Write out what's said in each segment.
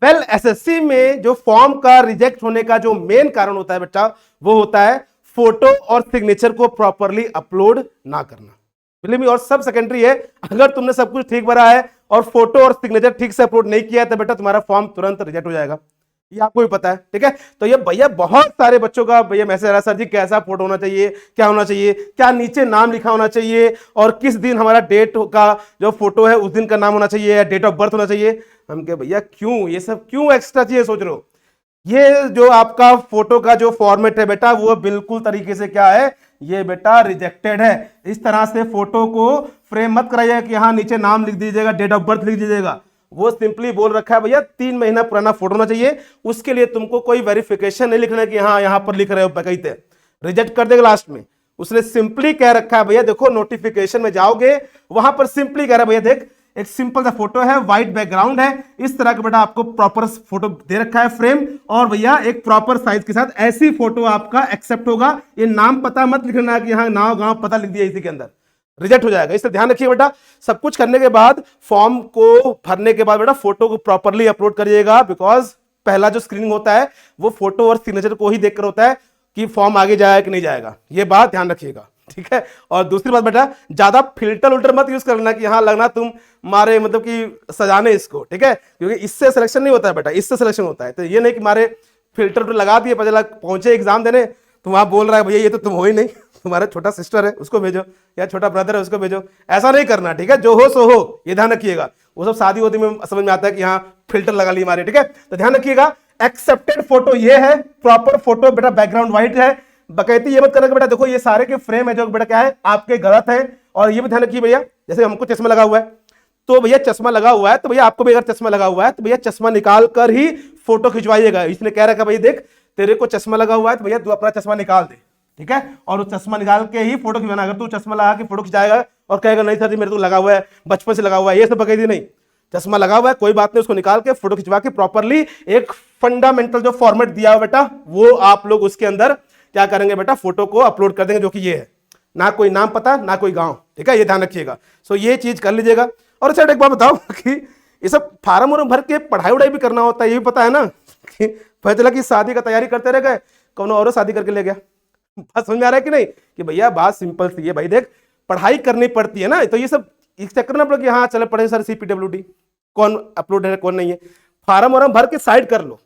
Well SSC में जो form का रिजेक्ट होने का जो मेन कारण होता है बेटा, वो होता है फोटो और सिग्नेचर को प्रॉपरली अपलोड ना करना। और सब सेकेंडरी है, अगर तुमने सब कुछ ठीक भरा है और फोटो और सिग्नेचर ठीक से अपलोड नहीं किया है तो बेटा तुम्हारा फॉर्म तुरंत रिजेक्ट हो जाएगा, ये आपको भी पता है। ठीक है, तो ये भैया बहुत सारे बच्चों का भैया मैसेज आ रहा है, सर जी कैसा फोटो होना चाहिए, क्या होना चाहिए, क्या नीचे नाम लिखा होना चाहिए, और किस दिन हमारा डेट का जो फोटो है उस दिन का नाम होना चाहिए या डेट ऑफ बर्थ होना चाहिए। हम कहे भैया क्यों, ये सब क्यों एक्स्ट्रा चाहिए सोच रहे हो? ये जो आपका फोटो का जो फॉर्मेट है बेटा वो बिल्कुल तरीके से क्या है, ये बेटा रिजेक्टेड है। इस तरह से फोटो को फ्रेम मत कराइएगा कि हाँ नीचे नाम लिख दीजिएगा, डेट ऑफ बर्थ लिख दीजिएगा। वो सिंपली बोल रखा है भैया 3 महीना पुराना फोटो होना चाहिए, उसके लिए तुमको कोई वेरिफिकेशन नहीं लिखना कि हाँ यहां पर लिख रहे हो बकायदे, रिजेक्ट कर देगा लास्ट में। उसने सिंपली कह रखा है भैया, देखो नोटिफिकेशन में जाओगे वहां पर सिंपली कह रहा है भैया देख एक सिंपल सा फोटो है, व्हाइट बैकग्राउंड है, इस तरह का बेटा आपको प्रॉपर फोटो दे रखा है फ्रेम, और भैया एक प्रॉपर साइज के साथ ऐसी फोटो आपका एक्सेप्ट होगा। ये नाम पता मत लिखना कि हाँ नाम गांव पता लिख दिया इसी के अंदर, रिजेक्ट हो जाएगा। इससे ध्यान रखिए बेटा, सब कुछ करने के बाद फॉर्म को भरने के बाद बेटा फोटो को प्रॉपरली अपलोड करिएगा, बिकॉज पहला जो स्क्रीनिंग होता है वो फोटो और सिग्नेचर को ही देखकर होता है कि फॉर्म आगे जाएगा कि नहीं जाएगा, ये बात ध्यान रखिएगा। ठीक है, और दूसरी बात बेटा ज्यादा फिल्टर उल्टर मत यूज करना कि हाँ लगना तुम मारे मतलब कि सजाने इसको। ठीक है, क्योंकि इससे सिलेक्शन नहीं होता है बेटा, इससे सिलेक्शन होता है। तो ये नहीं कि मारे फिल्टर उल्टर लगा दिए, पता पहुंचे एग्जाम देने तो वहां बोल रहा है भैया ये तो तुम हो ही नहीं, तुम्हारा छोटा सिस्टर है उसको भेजो या छोटा ब्रदर है उसको भेजो, ऐसा नहीं करना। ठीक है, जो हो सो हो, ये ध्यान रखिएगा। वो सब शादी होती में समझ में आता है कि हाँ फिल्टर लगा ली हमारे। ठीक है, तो ध्यान रखिएगा एक्सेप्टेड फोटो ये है, प्रॉपर फोटो बेटा बैकग्राउंड व्हाइट है, बकैती ये मत करना बेटा देखो ये सारे के फ्रेम है जो बेटा क्या है आपके गलत है। और ये भी ध्यान रखिए भैया, जैसे हमको चश्मा लगा हुआ है तो भैया चश्मा लगा हुआ है तो भैया आपको भी अगर चश्मा लगा हुआ है तो भैया चश्मा निकाल कर ही फोटो खिंचवाइएगा। इसने कह रखा भाई देख तेरे को चश्मा लगा हुआ है तो भैया तू अपना चश्मा निकाल दे। ठीक है, और वो चश्मा निकाल के ही फोटो खिंचवाना। अगर तू चश्मा लगा के फोटो खिंचाएगा और कहेगा नहीं सर जी मेरे तो लगा हुआ है बचपन से लगा हुआ है, ये सब बकैती नहीं। चश्मा लगा हुआ है कोई बात नहीं, उसको निकाल के फोटो खिंचवा के प्रॉपरली एक फंडामेंटल जो फॉर्मेट दिया हुआ बेटा वो आप लोग उसके अंदर क्या करेंगे बेटा फोटो को अपलोड कर देंगे, जो कि ये है, ना कोई नाम पता ना कोई गांव। ठीक है, ये ध्यान रखिएगा। सो ये चीज कर लीजिएगा। और अच्छा एक बात बताओ कि ये सब फार्म वार्म भर के पढ़ाई वढ़ाई भी करना होता है, ये भी पता है ना कि पता चला कि शादी का तैयारी करते रह गए कौन और शादी करके ले गया। बात समझ में आ रहा है कि नहीं कि भैया बात सिंपल सी है भाई, देख पढ़ाई करनी पड़ती है ना, तो ये सब इस चक्कर में पड़ा कि हाँ चले पढ़े सर CPWD कौन अपलोड है कौन नहीं है, फार्म वार्म भर के साइड कर लो,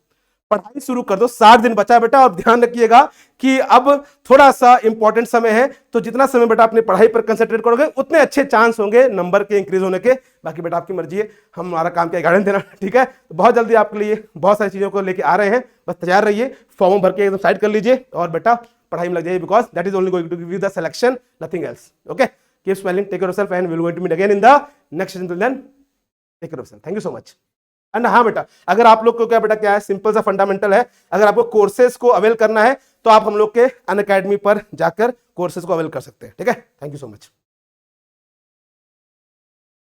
पढ़ाई शुरू कर दो। 60 दिन बचा बेटा, और ध्यान रखिएगा कि अब थोड़ा सा इंपॉर्टेंट समय है, तो जितना समय बेटा अपनी पढ़ाई पर कंसंट्रेट करोगे उतने अच्छे चांस होंगे नंबर के इंक्रीज होने के। बाकी बेटा आपकी मर्जी है, हमारा काम क्या गाइडेंस देना। ठीक है, तो बहुत जल्दी आपके लिए बहुत सारी चीजों को लेके आ रहे हैं, बस तैयार रहिए, फॉर्म भर के एकदम साइड कर लीजिए और बेटा पढ़ाई में लग जाइए, because that is only going to give you the selection, nothing else. Okay, keep smiling, take care of yourself and we will going to meet again in the next session. Till then take care of yourself, thank you so much. And हाँ बेटा, अगर आप लोग को क्या बेटा क्या है सिंपल सा फंडामेंटल है, अगर आपको कोर्सेज को अवेल करना है तो आप हम लोग के अनअकैडमी पर जाकर कोर्सेज को अवेल कर सकते हैं। ठीक है, थैंक यू सो मच।